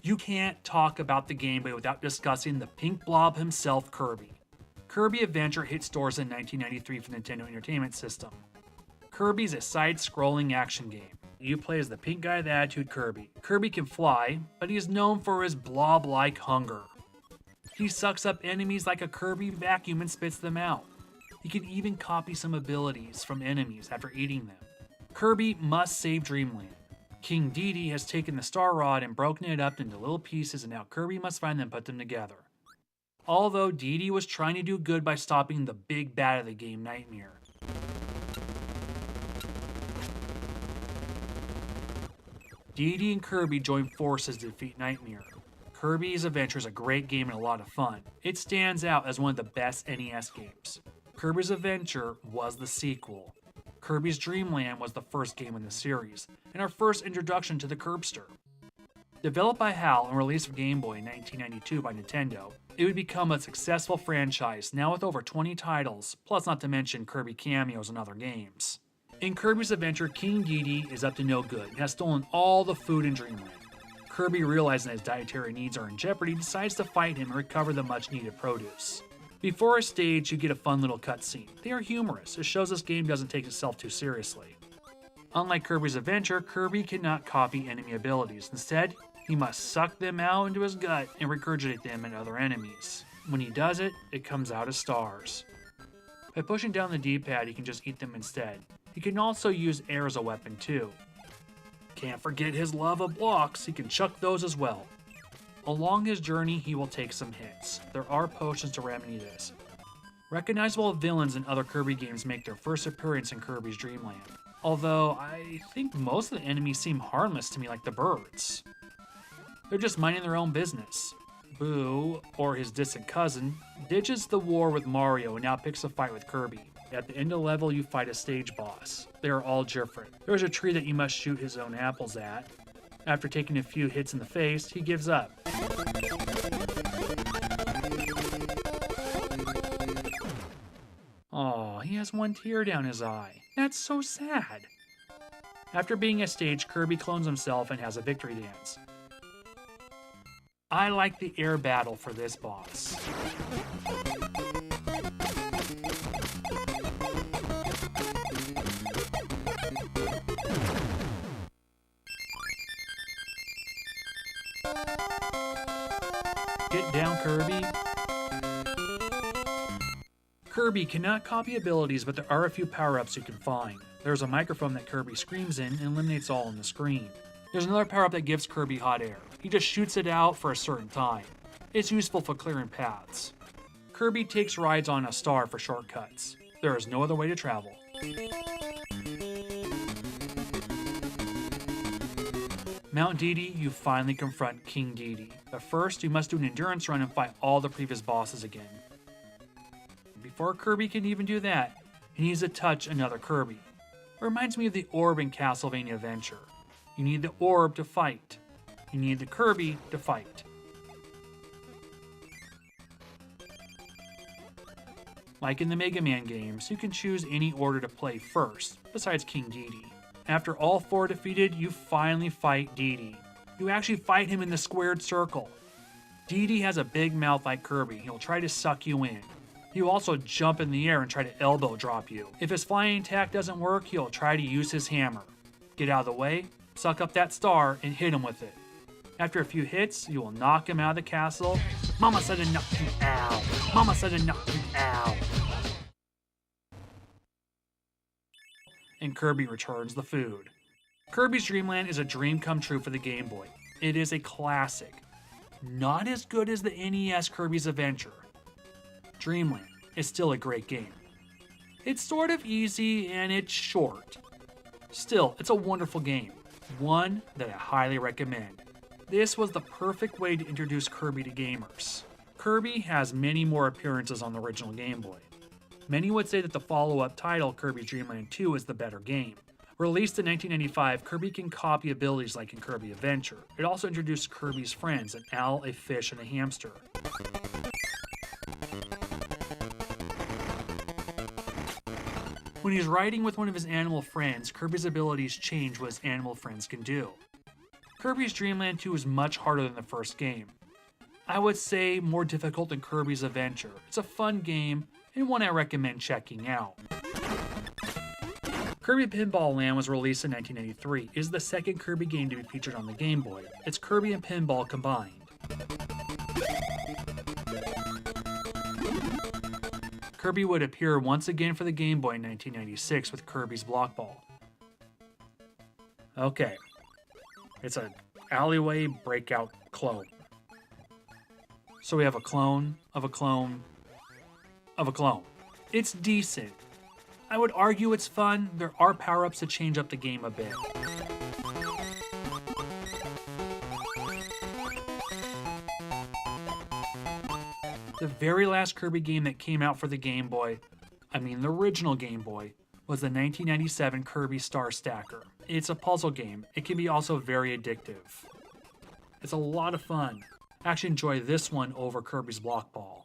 You can't talk about the Game Boy without discussing the pink blob himself, Kirby. Kirby Avenger hit stores in 1993 for Nintendo Entertainment System. Kirby's a side-scrolling action game. You play as the pink guy with attitude, Kirby. Kirby can fly, but he is known for his blob-like hunger. He sucks up enemies like a Kirby vacuum and spits them out. He can even copy some abilities from enemies after eating them. Kirby must save Dreamland. King Dedede has taken the Star Rod and broken it up into little pieces, and now Kirby must find them and put them together. Although Dedede was trying to do good by stopping the big bad of the game, Nightmare. Dedede and Kirby join forces to defeat Nightmare. Kirby's Adventure is a great game and a lot of fun. It stands out as one of the best NES games. Kirby's Adventure was the sequel. Kirby's Dreamland was the first game in the series, and our first introduction to the Kirbster. Developed by HAL and released for Game Boy in 1992 by Nintendo, it would become a successful franchise, now with over 20 titles, plus not to mention Kirby cameos and other games. In Kirby's Adventure, King Dedede is up to no good and has stolen all the food in Dreamland. Kirby, realizing that his dietary needs are in jeopardy, decides to fight him and recover the much-needed produce. Before a stage, you get a fun little cutscene. They are humorous. It shows this game doesn't take itself too seriously. Unlike Kirby's Adventure, Kirby cannot copy enemy abilities. Instead, he must suck them out into his gut and regurgitate them in other enemies. When he does it, it comes out as stars. By pushing down the D-pad, he can just eat them instead. He can also use air as a weapon too. Can't forget his love of blocks, he can chuck those as well. Along his journey, he will take some hits. There are potions to remedy this. Recognizable villains in other Kirby games make their first appearance in Kirby's Dreamland. Although, I think most of the enemies seem harmless to me, like the birds. They're just minding their own business. Boo, or his distant cousin, ditches the war with Mario and now picks a fight with Kirby. At the end of the level, you fight a stage boss. They are all different. There's a tree that you must shoot his own apples at. After taking a few hits in the face, he gives up. Aw, he has one tear down his eye. That's so sad. After being at stage, Kirby clones himself and has a victory dance. I like the air battle for this boss. Get down, Kirby. Kirby cannot copy abilities, but there are a few power-ups you can find. There's a microphone that Kirby screams in and eliminates all on the screen. There's another power-up that gives Kirby hot air. He just shoots it out for a certain time. It's useful for clearing paths. Kirby takes rides on a star for shortcuts. There is no other way to travel. Mount Dedede, you finally confront King Dedede. But first, you must do an endurance run and fight all the previous bosses again. Before Kirby can even do that, he needs to touch another Kirby. It reminds me of the orb in Castlevania Adventure. You need the orb to fight. You need the Kirby to fight. Like in the Mega Man games, you can choose any order to play first, besides King Dedede. After all four are defeated, you finally fight Dedede. You actually fight him in the squared circle. Dedede has a big mouth like Kirby. He'll try to suck you in. He'll also jump in the air and try to elbow drop you. If his flying attack doesn't work, he'll try to use his hammer. Get out of the way, suck up that star, and hit him with it. After a few hits, you will knock him out of the castle. Mama said to knock you out. Mama said to knock you out. And Kirby returns the food. Kirby's Dreamland is a dream come true for the Game Boy. It is a classic. Not as good as the NES Kirby's Avenger. Dreamland is still a great game. It's sort of easy and it's short. Still, it's a wonderful game. One that I highly recommend. This was the perfect way to introduce Kirby to gamers. Kirby has many more appearances on the original Game Boy. Many would say that the follow-up title, Kirby Dreamland 2, is the better game. Released in 1995, Kirby can copy abilities like in Kirby Avenger. It also introduced Kirby's friends, an owl, a fish, and a hamster. When he's riding with one of his animal friends, Kirby's abilities change what his animal friends can do. Kirby's Dreamland 2 is much harder than the first game. I would say more difficult than Kirby's Avenger. It's a fun game and one I recommend checking out. Kirby Pinball Land was released in 1983. It is the second Kirby game to be featured on the Game Boy. It's Kirby and Pinball combined. Kirby would appear once again for the Game Boy in 1996 with Kirby's Block Ball. Okay, it's an alleyway breakout clone. So we have a clone of a clone of a clone. It's decent. I would argue it's fun. There are power-ups to change up the game a bit. The very last Kirby game that came out for the Game Boy, the original Game Boy, was the 1997 Kirby Star Stacker. It's a puzzle game. It can be also very addictive. It's a lot of fun. I actually enjoy this one over Kirby's Block Ball.